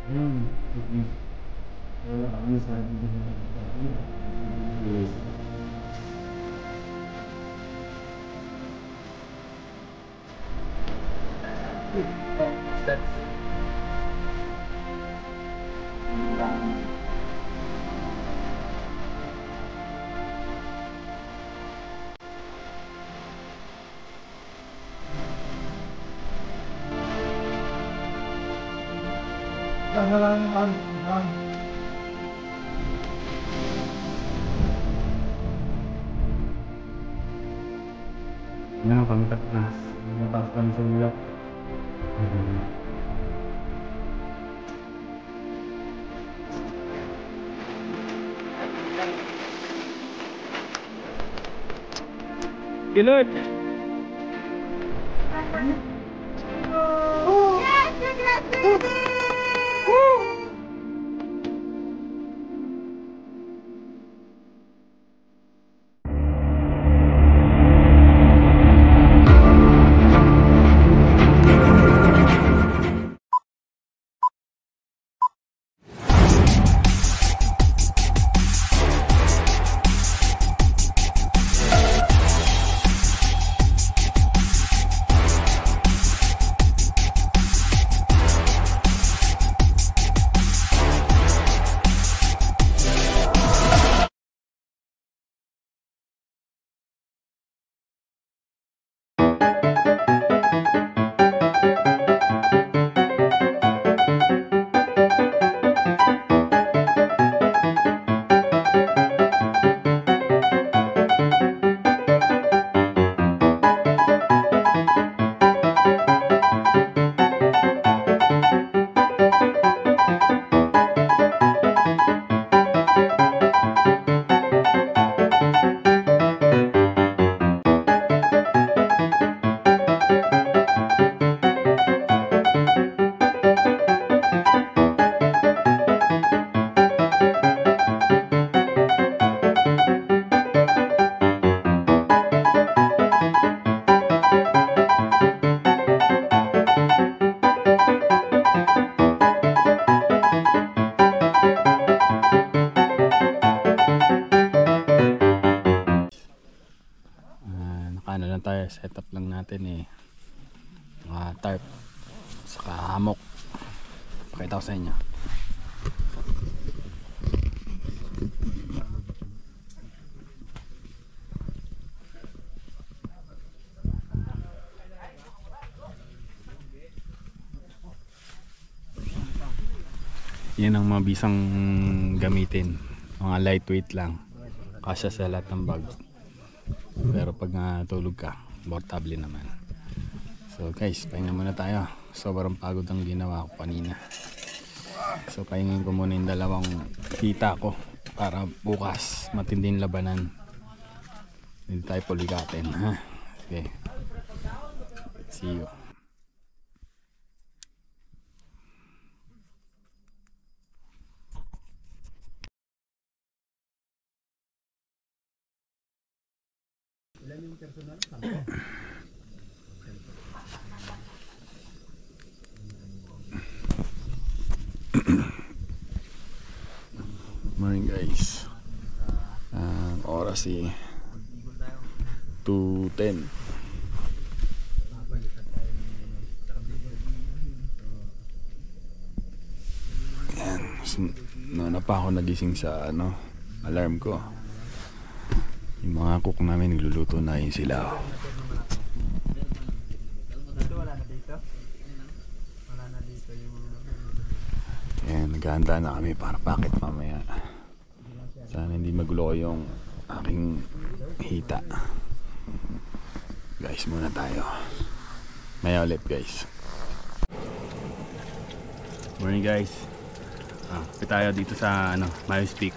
Yan, pangkat na. Mataas kami sa ulap. Gilid! Ano lang tayo, setup lang natin mga tarp saka hammock. Pakita ko sa inyo. Yan ang mabisang gamitin, mga lightweight lang, kasya sa lahat ng bag. Pero pag natulog ka, portable naman. So guys, pahinga muna tayo. Sobrang pagod ang ginawa ko kanina. So pahingin ko muna yung dalawang kita ko para bukas matinding labanan. Hindi tayo puligatin, ha? Okay, see you. Morning guys. Oras 2:10. Yan, na pa ako nagising sa alarm ko. Yung mga cook namin nagluluto na yun sila. Ayan, naghahanda na kami para pakit mamaya. Sana hindi magulo yung aking hita. Guys, muna tayo. Maya ulit guys. Morning guys. Kapit tayo dito sa Mayos Peak.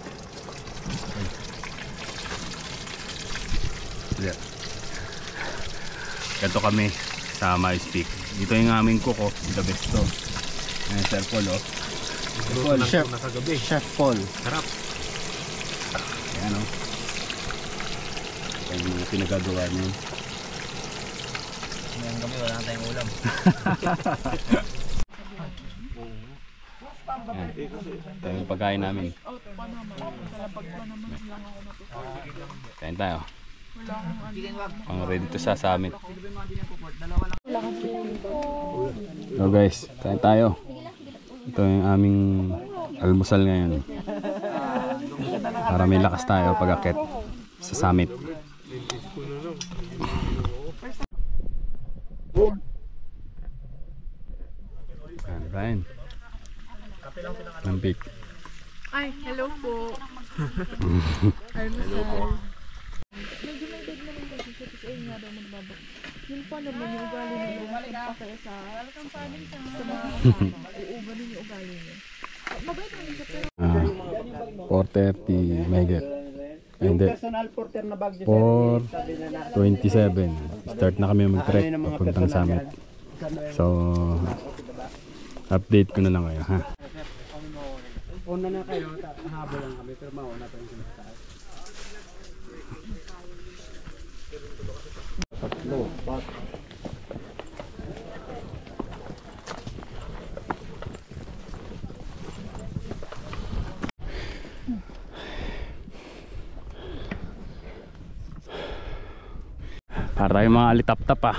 Ganto kami sa Mayos Peak. Dito yung aming cook, the best to. Ayan, Sir Paul, Chef Paul. Harap. Ayan, Ayan yung pinagagawa niyo. Ngayon kami, wala tayong ulam. Yan. Ito yung pagkain namin. Kain tayo. Pang ready to sa summit. So guys, kain tayo. Ito yung aming almusal ngayon. Para may lakas tayo pag-akit sa summit. Kain. Lampik. Ay, hello po. Hello po. Medyo may dad naman kasi siya kasi ayun nga daw magbabak. Yung pa naman yung ugali na lang kaya sa mga uugaling yung ugali niya. Mabait naman siya pero 4:30 Megat. Hindi. 4:27. Start na kami mag-trek papuntang summit. So, update ko na lang kayo, ha? Una na kayo, habol lang kami, pero mauna pa yung sinasakay. Tatlo, pat. Para tayong mga alitap-tap, ah.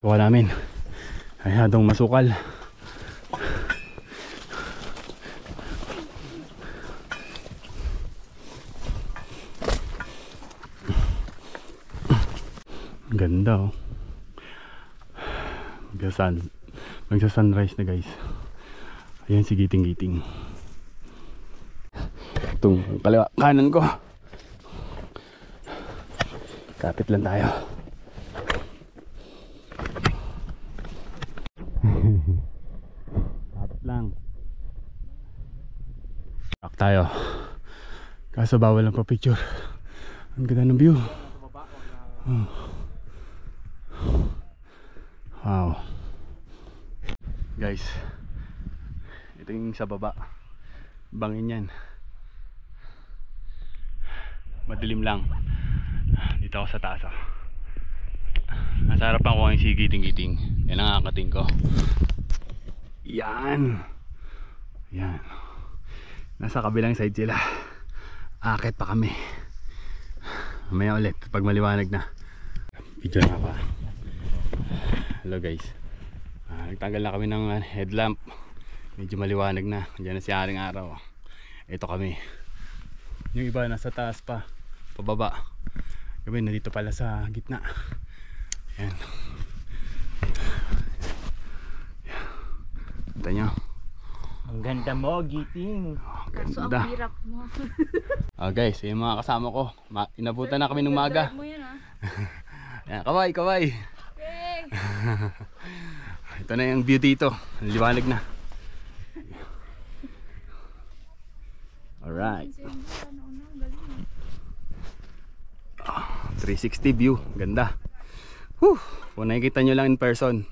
Kuha namin. Ayadong masukal. Ganda, oh. Magsa-sunrise na, guys. Ayan si Giting-Giting. Itong kaliwa kanan ko. Kapit lang tayo. Kapit lang. Back tayo. Kaso bawal lang pa picture. Ang ganda ng view. Wow. Guys, ito yung sa baba. Bangin yan. Madilim lang. Dito ako sa taas, oh. Nasa harapan ko yung si Giting-Giting. Yan ang akating ko. Yan. Yan. Nasa kabilang side sila. Akit pa kami. Mamaya ulit pag maliwanag na. Video na pa. Hello guys. Nagtanggal na kami ng headlamp. Medyo maliwanag na. Diyan na si Haring Araw. Ito kami. Yung iba nasa taas pa. Pababa. Kami nandito pala sa gitna. Ayan. Kita nyo. Ang ganda mo, Giting. kaso ang hirap mo. Guys, yung mga kasama ko. Inabutan na kami ng maga. Mo yan, ah. Ayan, kaway, kaway. Hey. Ito na yung view dito. Liwanag na. Alright. 360 view. Ganda. Kung nakikita nyo lang in person.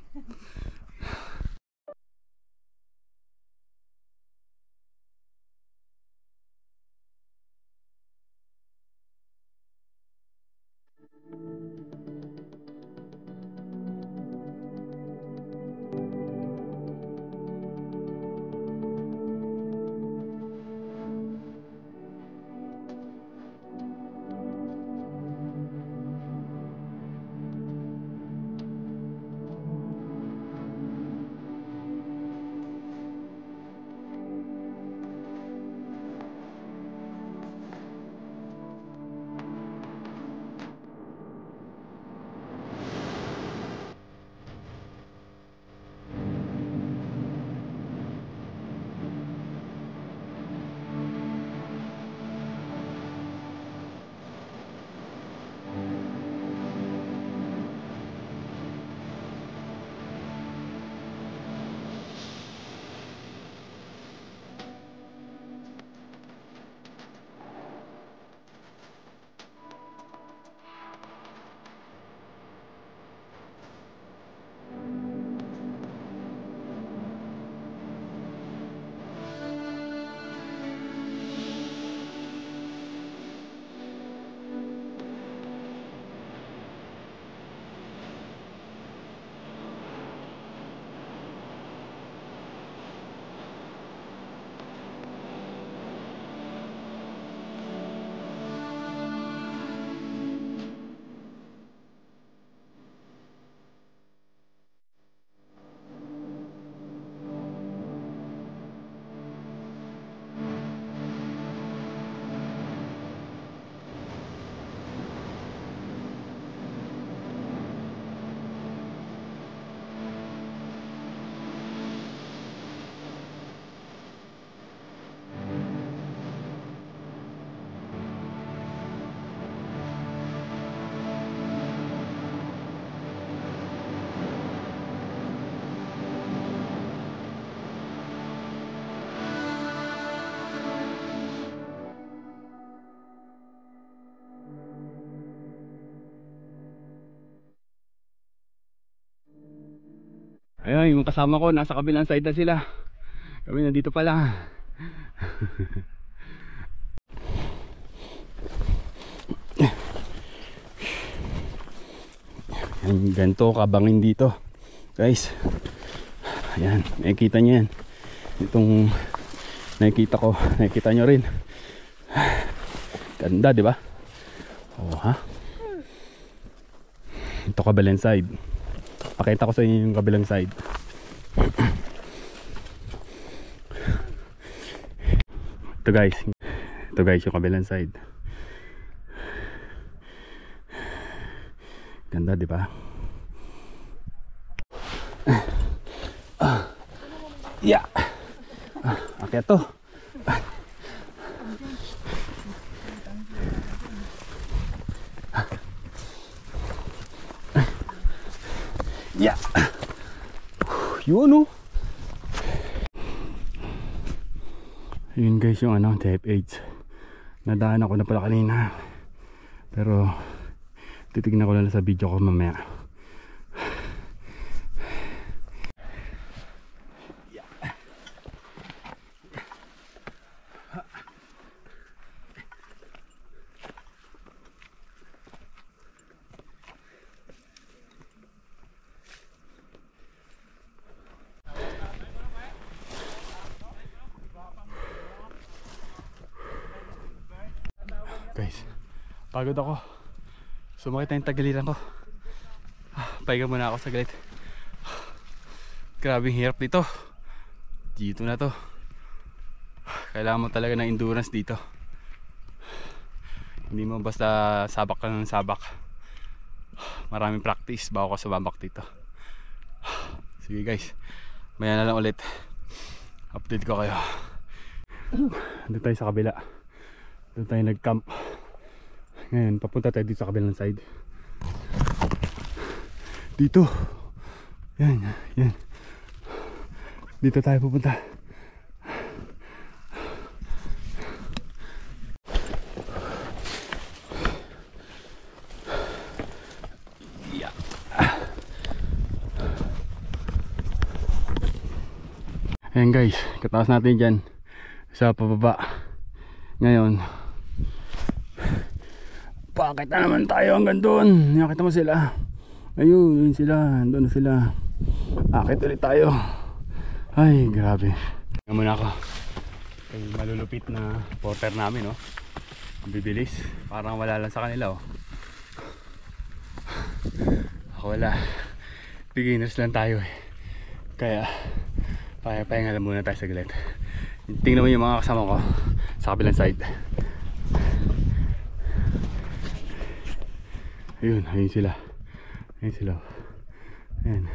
Ayun, yung kasama ko nasa kabilang side na sila. Kami nandito pa lang. Yan, ganito kabangin dito guys. Ayan, nakikita nyo yan. Itong nakikita ko, nakikita nyo rin. Ganda, di ba? Oh, ha? Ito kabilang side. Pakita ko sa inyo yung kabilang side. Ito guys. Ito guys yung kabilang side. Ganda, di ba? Yeah. Akyat to. Yeah. Yun oh. Yun guys yung ano, type 8. Nadaan ako na pala kanina. Pero titignan ko lang sa video ko mamaya. Guys, pagod ako. Sumakit na yung tagiliran ko. Pahinga muna ako saglit. Grabing hirap dito. Dito na to. Kailangan mo talaga ng endurance dito. Hindi mo basta sabak ka ng sabak. Maraming practice bago ka sumabak dito. Sige guys, maya na lang ulit. Update ko kayo. Dito tayo sa kabila. Dito tayo nag-camp. Ngayon, papunta tayo dito sa kabilang side. Dito. Yan, yan. Dito tayo pupunta. Yeah. Ayan guys, kataas natin dyan sa pababa. Ngayon, bakit na naman tayo hanggang doon? Nakita mo sila. Ayun, yun sila. Doon na sila. Akit ulit tayo. Ay, grabe. Tingnan muna ako. Yung malulupit na porter namin, oh. Ang bibilis. Parang wala lang sa kanila, oh. Ako wala. Beginners lang tayo, eh. Kaya, pahinga lang muna tayo saglit. Tingnan mo yung mga kasama ko sa kabilang side. Ayun, ayun sila. Ayun sila. Ayun.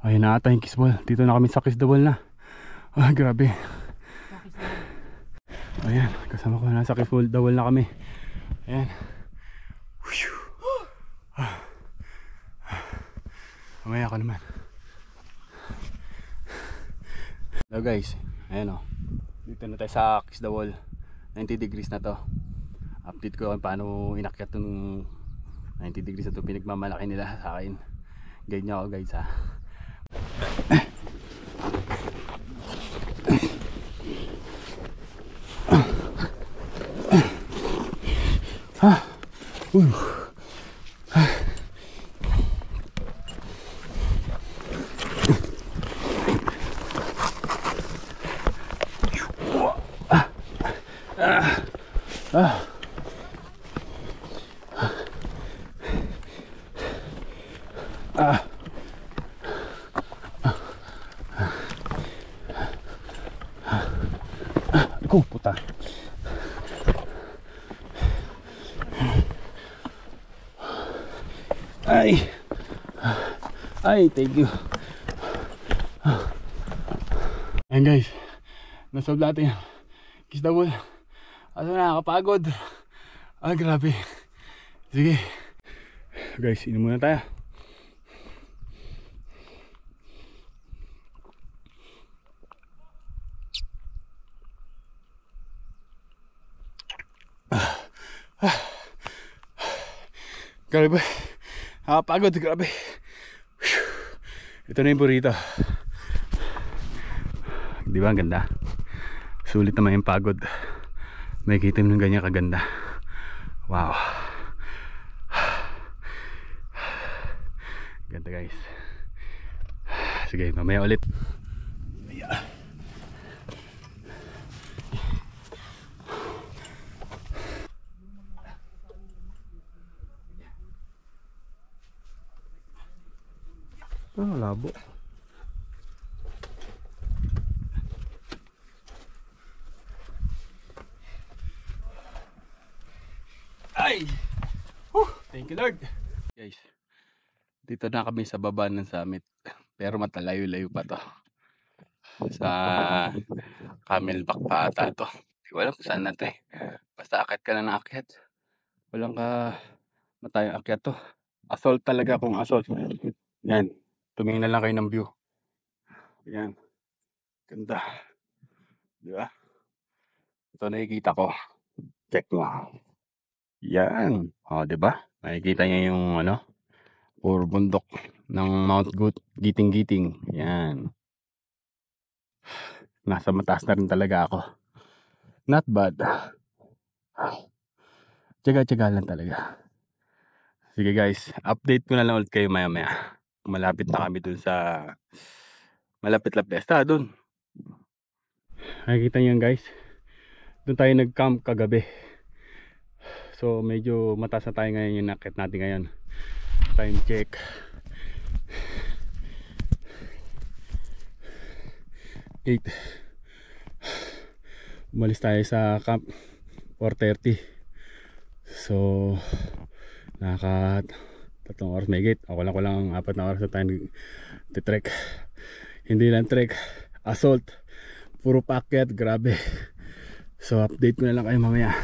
Ayun na ata yung kiss ball. Dito na kami sa kiss the ball na. Ah, grabe. Ayan, kasama ko na sa kiss the ball na kami. Ayan. Mamaya ako naman. Hello guys, ayan o. Dito na tayo sa Kiss the Wall. 90 degrees na to. Update ko kung paano inakyat itong 90 degrees na to. Pinagmamalaki nila sa akin. Guide nyo ako guys ha. Ikaw puta. Ay, thank you. Ayan guys, nasolve natin. Kiss the Wall. Asa na, nakakapagod. Ah, grabe. Sige guys, inom muna tayo. Grabe. Nakapagod, grabe. Whew. Ito na yung burrito. Di ba ang ganda? Sulit naman yung pagod. May kitim ng ganyan kaganda. Wow. Ganda guys. Sige, mamaya ulit. Yeah. Labo. Ay! Thank you Lord. Guys, dito na kami sa baba ng summit. Pero matalayo-layo pa to. Sa Camelback pa ata to. Hindi ko alam kung saan na to eh. Basta akit ka na ng akit. Walang ka matayang akyat to. Assault talaga kung assault. Yan. Tumingin na lang kayo ng view. Yan. Ganda. Di ba? Ito nakikita ko. Check mo. Yan. O, di ba? Nakikita niyo yung ano? Puro bundok ng Mount Giting-Giting. Yan. Nasa mataas na rin talaga ako. Not bad. Tiyaga-tiyaga lang talaga. Sige guys, update ko na lang ulit kayo maya-maya. Malapit na kami dun sa malapit la pesta dun. Nakikita niyo guys, dun tayo nag-camp kagabi. So medyo mataas na tayo ngayon yung nakit natin ngayon. Time check. Umalis tayo sa camp 4:30. So nakaka 3 oras may gate. Ako lang 4 na oras na tayo nag-trek. Hindi lang trek, assault. Puro packet, grabe. So update ko na lang kayo mamaya.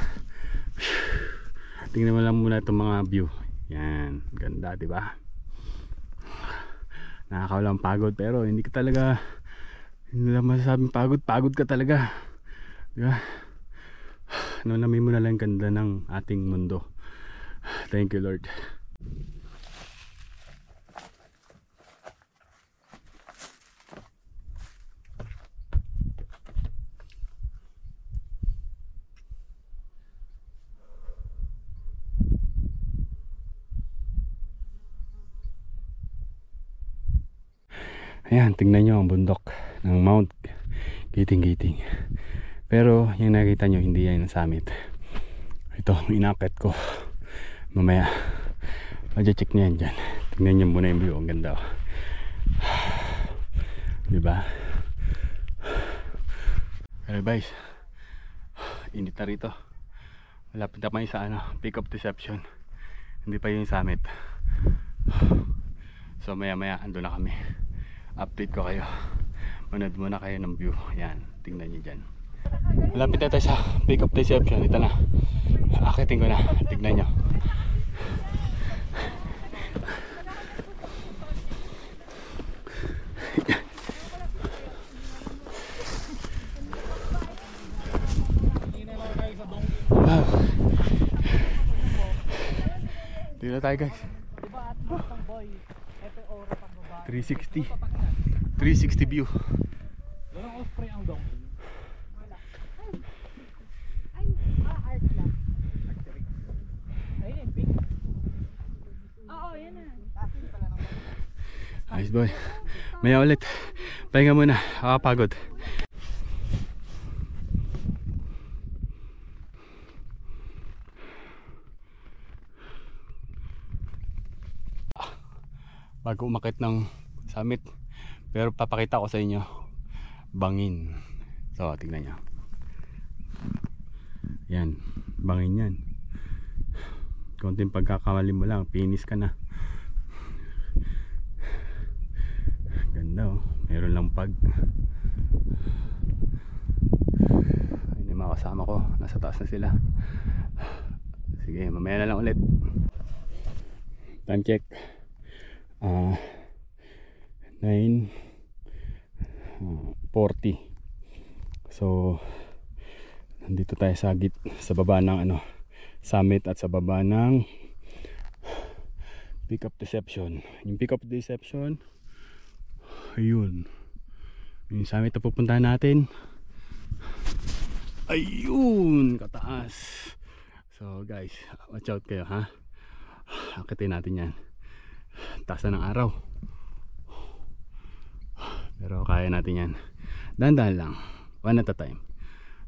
Tingnan mo lang muna itong mga view. Yan, ganda, di ba? Nakakawalang pagod pero hindi ka talaga, hindi lang masasabing pagod ka talaga. Di ba? Namin mo na lang ganda ng ating mundo. Thank you Lord. Ayan, tingnan nyo ang bundok ng Mount Giting-Giting. Pero yung nakita nyo, hindi yan ang summit. Ito, inakit ko. Mamaya, check nyo yan dyan. Tingnan nyo muna yung view, ang ganda. Diba? Pero guys, init na rito. Malapit na pa yung sa pick up deception. Hindi pa yung summit. So maya maya ando na kami. Update ko kayo. Manood muna kayo ng view. Yan, tingnan nyo dyan. Malapit na tayo sa pick up deception. Ito na, akitin ko na. Tingnan nyo. Wow. Dito na tayo guys. 360 view. Ayos boy. Maya ulit. Pahinga muna. Nakakapagod. Bago umakit ng summit, pero papakita ko sa inyo bangin. So tignan nyo. Yan, bangin yan. Konting pagkakamali mo lang, finish ka na. Ganda oh, meron lang pag. Ayun yung mga kasama ko, nasa taas na sila. Sige, mamaya na lang ulit. Time check. 9:40. So nandito tayo sa baba ng summit at sa baba ng Pick up deception. Yung pick up deception, ayun. Yung summit na pupuntahan natin. Ayun, kataas. So guys, watch out kayo ha. Akitin natin yan. Taas na ng araw. Pero kaya natin yan. Dahan-dahan lang. One at a time.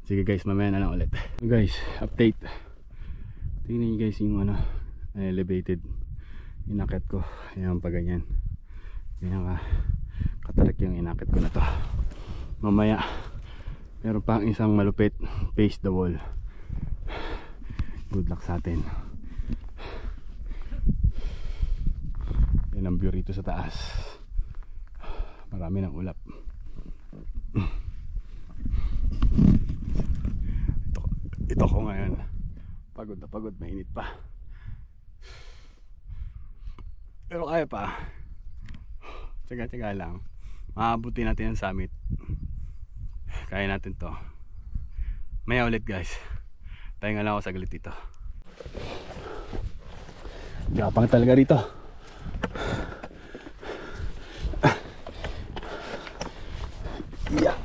Sige guys, mamaya na lang ulit. So guys, update. Tingnan nyo guys yung elevated. Inakit ko. Ayan pa ganyan. Ganyan ka. Katarik yung inakit ko na to. Mamaya meron pang isang malupit. Face the wall. Good luck sa atin. Yan ang view rito sa taas. Marami ng ulap. Ito ko ngayon. Pagod na pagod, mainit pa. Pero kaya pa. Tsaga-tsaga lang. Maabuti natin ang summit. Kaya natin to. Maya ulit guys. Tayo nga lang ako saglit dito. Gapang talaga rito. Yeah.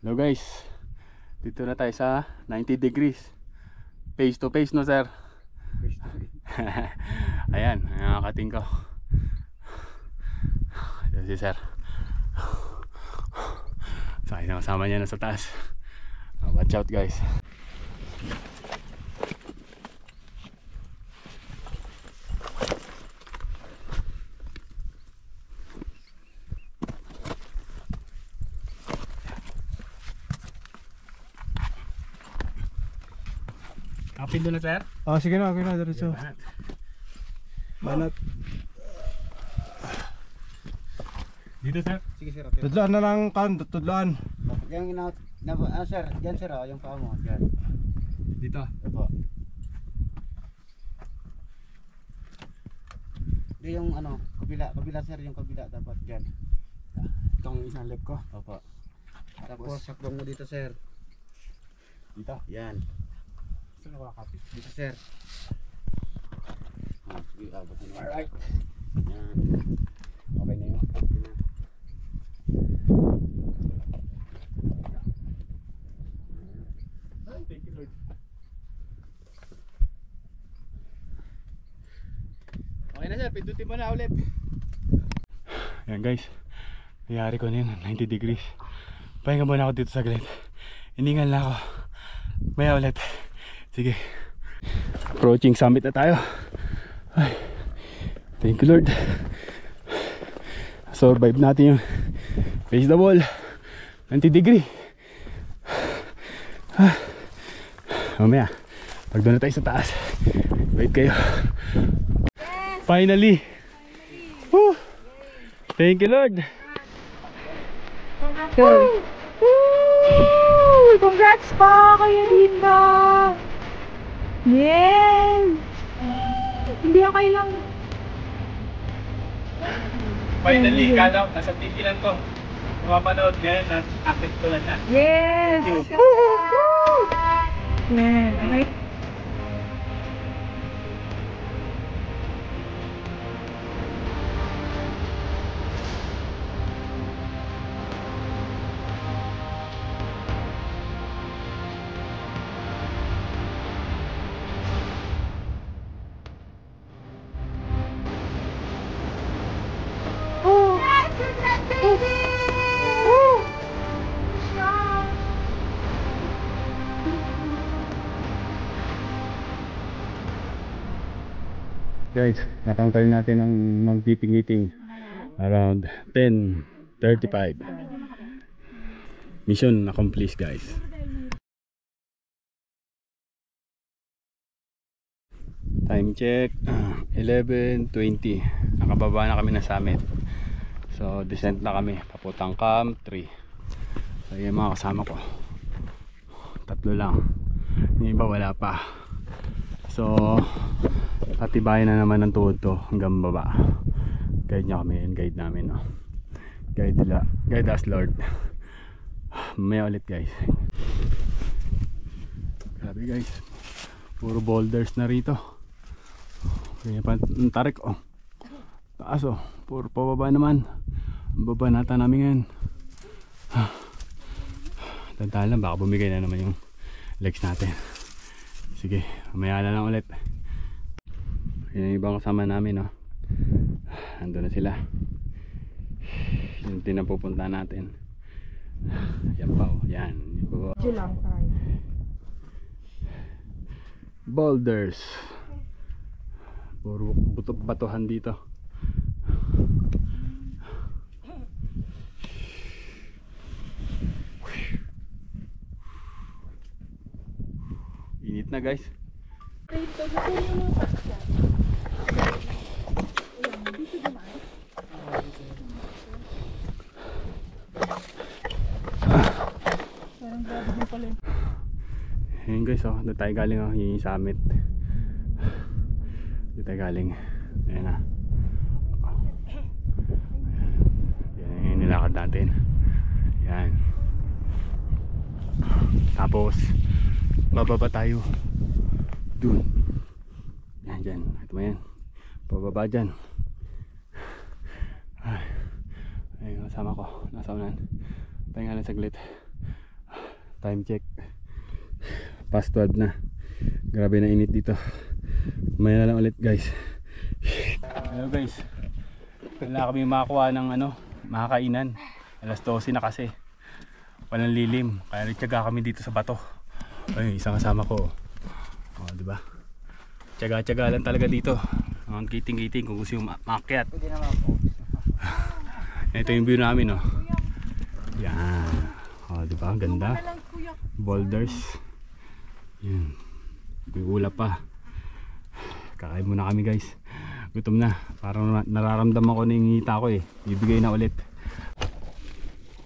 Hello guys. Dito na tayo sa 90 degrees. Face to face no sir. Ayan, nakakating ko. Ayan si sir. Sakay na kasama niya na sa taas. Watch out guys. Kapin doon na sir? Oh, sige na, okay na, diretso. Banat. Dito sir? Sige sir, okay. Tudlaan na lang kan, tudlaan. Yung sir, dyan sir, yung paa mo, dyan. Dito? Opo. Di yung kabila sir, yung kabila dapat dyan. Itong isang left ko. Opo. Tapos sakbong mo dito sir. Dito. Yan. Saan ako kakapit? Dito sir. Sige, abot mo. Alright. Yan. Okay na yun. Okay na. Thank you Lord. Okay na sir, pindutin mo na ulit. Ayan guys, nangyari ko na yun, 90 degrees. Pahinga muna ako dito saglit. Hiningal na ako. Maya ulit. Sige. Approaching summit na tayo. Ay, thank you Lord. Survive natin yung face the wall. 90 degree. Mamaya, pag doon na tayo sa taas, wait kayo. Finally. Woo! Thank you Lord. Congrats pa kayo dito! Yes! Hindi ako lang. Finally, kala nasa TV lang to. Mapapanood ngayon na active ko lang na. Yes! Man, okay. Guys, natanggal natin ang mag-dipping around 10:35. Mission accomplished guys. Time check 11:20. Nakababa na kami ng summit. So descent na kami papuntang Camp 3. So yung mga kasama ko, 3 lang. Yung iba wala pa. So patibayan na naman ng tuhod to hanggang baba. Guide niya kami, guide namin no? Guide us Lord. Mamaya ulit guys. Grabe guys, puro boulders na rito. Kaya pa ang tarik oh. Taas oh, puro pababa naman. Ang baba nata namin ngayon. Tandaan lang, baka bumigay na naman yung legs natin. Sige, mamaya na lang ulit. Yung ibang kasama namin oh. Ando na sila. Yun din ang pupunta natin. Yan pa oh, yan. Diyo lang tayo. Boulders. Puro batuhan dito. Init na guys. Rito, gusto nyo mga pakya. Ayan, dito naman. Parang grabe din pala yun. Ayun guys oh, doon tayo galing oh, yung summit. Doon tayo galing. Ayan na. Yan yung nilakad natin. Yan. Tapos bababa tayo dun. Yan dyan. Ito mo yan. Bababa dyan. Ayun kasama ko. Nasa unan. Pahinga lang saglit. Time check. Past 12 na. Grabe na init dito. Mamaya na lang ulit guys. Hello guys. Wala kami makakuha ng makakainan. Alas 12 na kasi. Walang lilim. Kaya nagtiyaga kami dito sa bato. Ay, isang kasama ko. Oh, di ba? Tiyaga-tiyaga lang talaga dito. Ang kiting-kiting kung gusto yung maakyat. Pwede naman po. Ito yung view namin, oh. Yan. Oh, di ba? Ganda. Boulders. Yan. May ulap pa. Kakain muna kami guys. Gutom na. Parang nararamdaman ko na yung hita ko eh. Bibigay na ulit.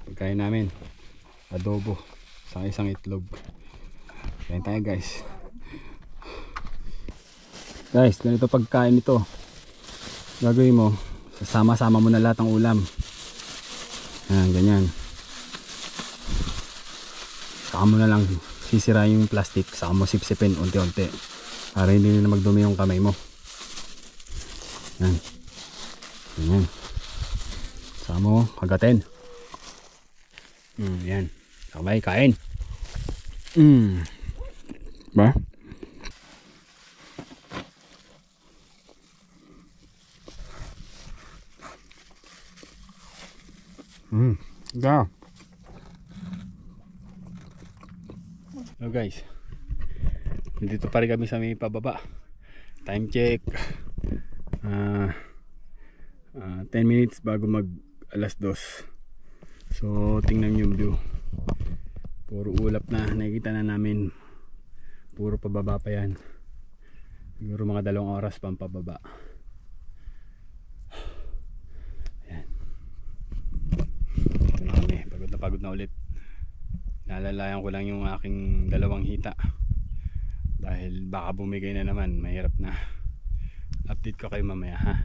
Pagkain namin. Adobo. Isang itlog. Kain tayo guys. Guys, ganito pagkain ito. Gagawin mo. Sasama-sama mo na lahat ng ulam. Yan, ganyan. Saka mo na lang sisira yung plastic. Saka mo sipsipin unti-unti. Para hindi na magdumi yung kamay mo. Yan. Ganyan. Saka mo kagatin. Yan. Kamay, kain. Ba? Da. So guys, dito pa rin kami sa may pababa. Time check 10 minutes bago mag alas 2. So tingnan yung view. Puro ulap na, nakikita na namin. Puro pababa pa yan. Siguro mga 2 oras pang pababa. Ayan. Ito na kami, pagod na ulit. Nalalayan ko lang yung aking 2 hita. Dahil baka bumigay na naman, mahirap na. Update ko kayo mamaya ha.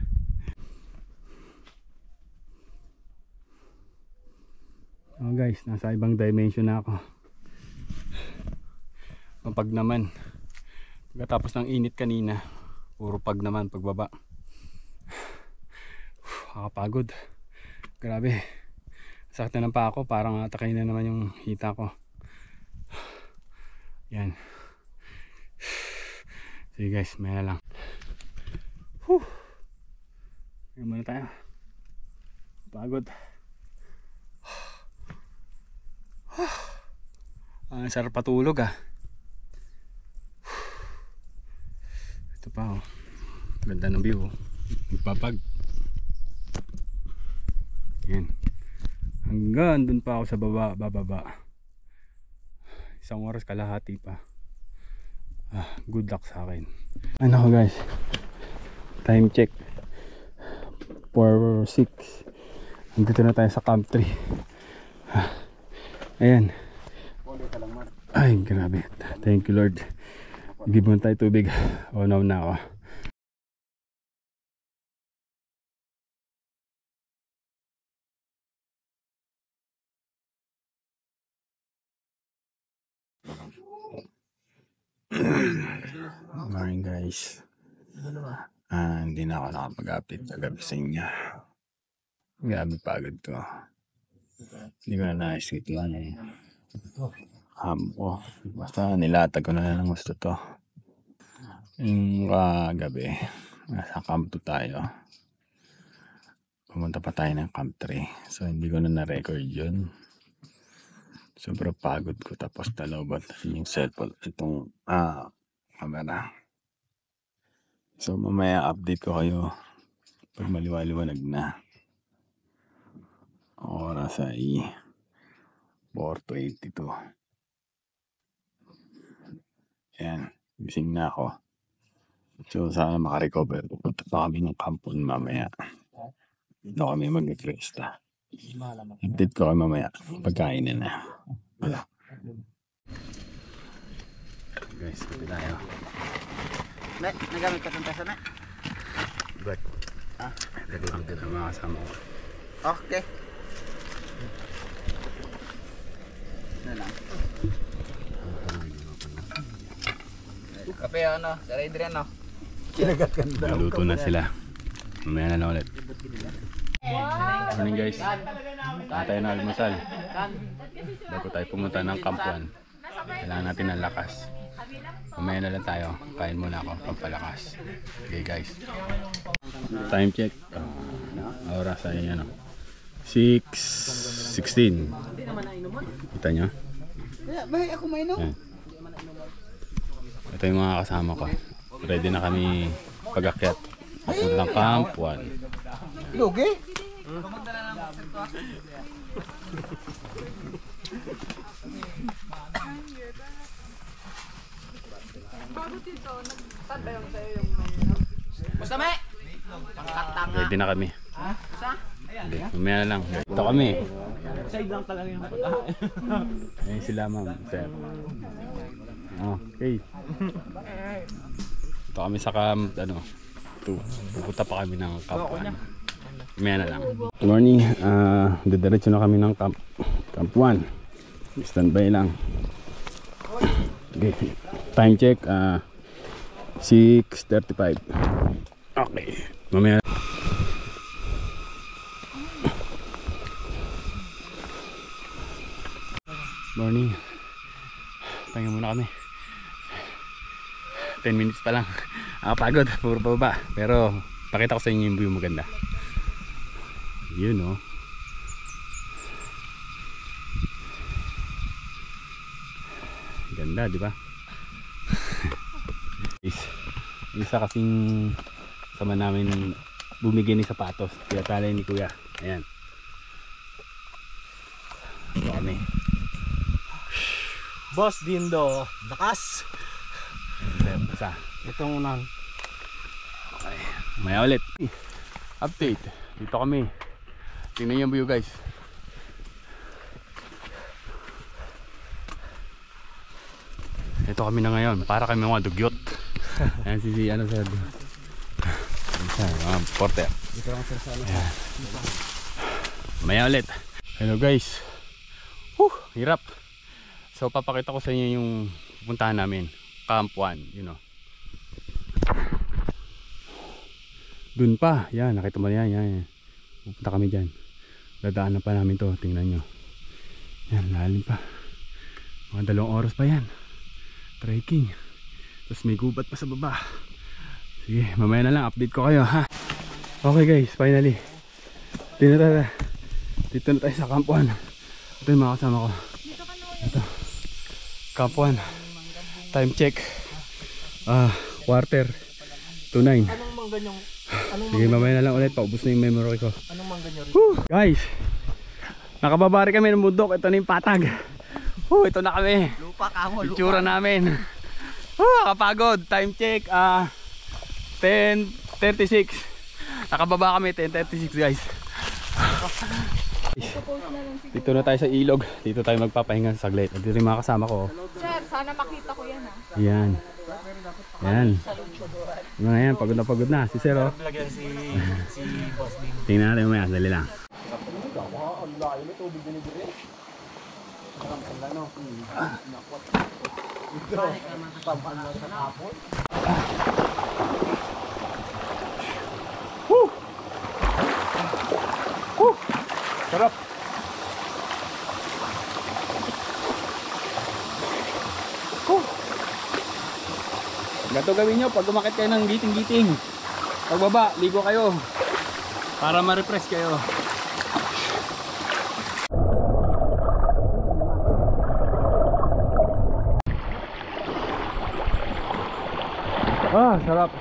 Oh guys, nasa ibang dimension na ako. Pag naman, pagkatapos ng init kanina, puro pag naman pagbaba. Nakakapagod. Grabe. Sakit na ng pa ako, parang atakay na naman yung hita ko. Yan. Sige guys, may na lang. Ngayon muna tayo. Pagod. Ang sarap patulog ah. Ito pa oh. Ganda ng view oh. Nagpapag. Yan. Hanggang dun pa ako sa bababa. 1 oras kalahati pa. Good luck sa akin. Ano ko guys, time check 4:06. Andito na tayo sa Camp 3. Ayan. Ay grabe. Thank you Lord. Give mo tayo tubig. Oh no na ako. Morning guys. Hindi na ako nakapag-update sa gabi sa inyo. Grabe pagod ko. Hindi ko na naisip lang eh. Ko. Basta nilatag ko na lang gusto to. Yung gabi, nasa camp 2 tayo. Pumunta pa tayo ng camp 3. So hindi ko na na-record yun. Sobrang pagod ko tapos nalobot yung cellphone. Itong camera. So mamaya update ko kayo pag maliwaliwanag na. Oras ay 4:22. Ayan, gising na ako. So sana makarecover. Pupunta pa kami ng kampon mamaya. Doon kami mag-rest. Update ko kayo mamaya. Pagkain na. Guys, sabi tayo. Nagamit ka itong tasa na? But, ito lang din ang mga kasama ko. Okay. Ano lang? Kape ano? Sa Adrian no? Naluto na sila. Mamaya na ulit. Morning guys. Tayo na almusal. Bago tayo pumunta ng kampuan. Kailangan natin ng lakas. Mamaya na lang tayo. Kain muna ako pampalakas. Okay guys. Time check. Oras ay 6:16. Kita nyo? May ako mainom. Yan. Ito yung mga kasama ko. Ready na kami pag-akyat. Papuntang kampuan. Lugi? Basta may! Ready na kami. Hindi, mamaya na lang. Ito kami. Side lang talaga yung pagkain. Ayun sila ma'am, sir. Okay. Ito kami sa camp, pupunta pa kami ng kampuan. Mamaya na lang. Good morning. Didiretso na kami ng camp 1. Standby lang. Okay. Time check. 6:35. Okay. Mamaya. Morning. Pahinga muna kami. 10 minutes pa lang. Pagod. Puro baba. Pero pakita ko sa inyo yung view maganda. Yun o. Ganda, di ba? Isa kasing sama namin bumigay ni sapatos. Tiyatala ni kuya. Ayan. Ito kami. Boss Dindo, lakas. Isa. Itong unang. Okay. Maya ulit. Update. Dito kami. Tingnan yung view guys. Ito kami na ngayon. Para kami mga dugyot. Ayan si ano sir. Mga porter. Dito lang sir sa ano. Maya ulit. Hello guys. Hirap. So papakita ko sa inyo yung pupuntahan namin. Camp 1, you know. Dun pa. Yan, nakita mo yan. Pupunta kami dyan. Dadaanan pa namin to. Tingnan nyo. Yan, lalim pa. Mga 2 oras pa yan. Trekking. Tapos may gubat pa sa baba. Sige, mamaya na lang. Update ko kayo ha. Okay guys, finally. Dito na tayo sa Camp 1. Ito yung mga kasama ko. Ito. Camp 1. Time check. 8:49. Anong mangganyong? Sige, mamaya na lang ulit. Paubos na yung memory ko. Anong mangganyo rin? Guys, nakababari kami ng bundok. Ito na yung patag. Ito na kami. Lupa ka mo, Itsura namin. Nakapagod. Time check. 10:36. Nakababa kami 10:36 guys. Dito na tayo sa ilog. Dito tayo magpapahinga saglit. Dito yung mga kasama ko. Sir, sana makita ko yan ha. Yan. Yan. Mga yan, pagod na. Si Sir oh. Lagyan si Boss Dindo. Tingnan natin mamaya. Dali lang. Sarap. Gato gawin nyo pag umakit kayo ng giting-giting. Pagbaba, ligo kayo para ma-refresh kayo. Ah, sarap.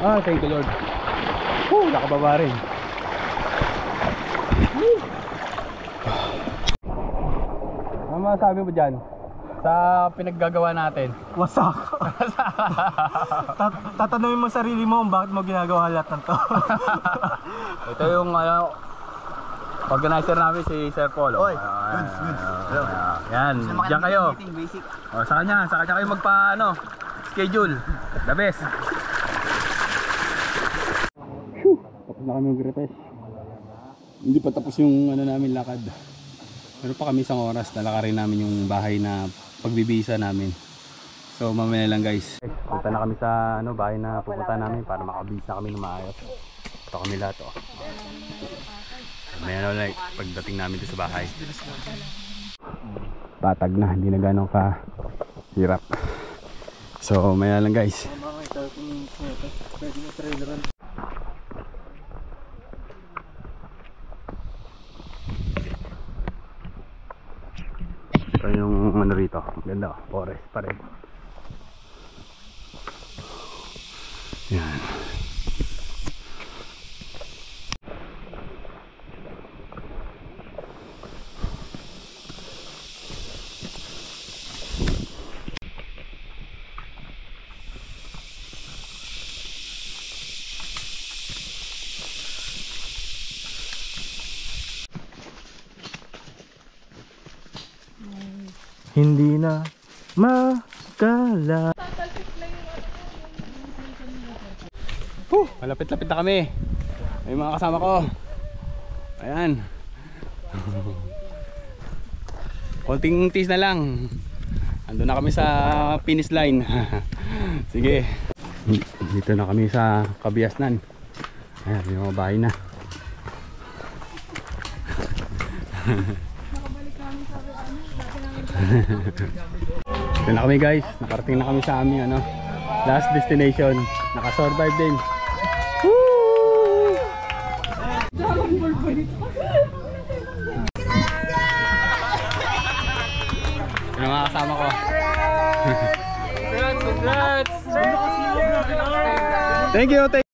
Ah, thank you Lord. Nakababa rin. Ano masasabi mo dyan sa pinaggagawa natin? Wasak. Tatanungin mo sarili mo kung bakit mo ginagawa lahat ng to. Ito yung organizer namin si Sir Paul. Oy, goods. Yan, diyan kayo. Basic. Sa kanya kayo magpa schedule. The best. Tapos na kami mag-refresh. Hindi pa tapos yung namin lakad. Meron pa kami isang oras, lalakarin namin yung bahay na pagbibisa namin. So mamaya lang guys. Punta na kami sa bahay na pupunta namin para makabisa kami ng maayos. Ito kami lahat Mamaya na ulit pagdating namin dito sa bahay. Patag na, hindi na ganun ka hirap. So mamaya lang guys. Ito yung rito, ganda, forest pa rin. Yan. Hindi na makala. Malapit-lapit na kami. May mga kasama ko. Ayan. Konting tiis na lang. Ando na kami sa finish line. Sige. Dito na kami sa Kabiasnan. Ayan, may mga bahay na. Ito na kami guys. Nakarating na kami sa aming last destination. Nakasurvive din. Woo! Ito na mga kasama ko. Congrats! Thank you!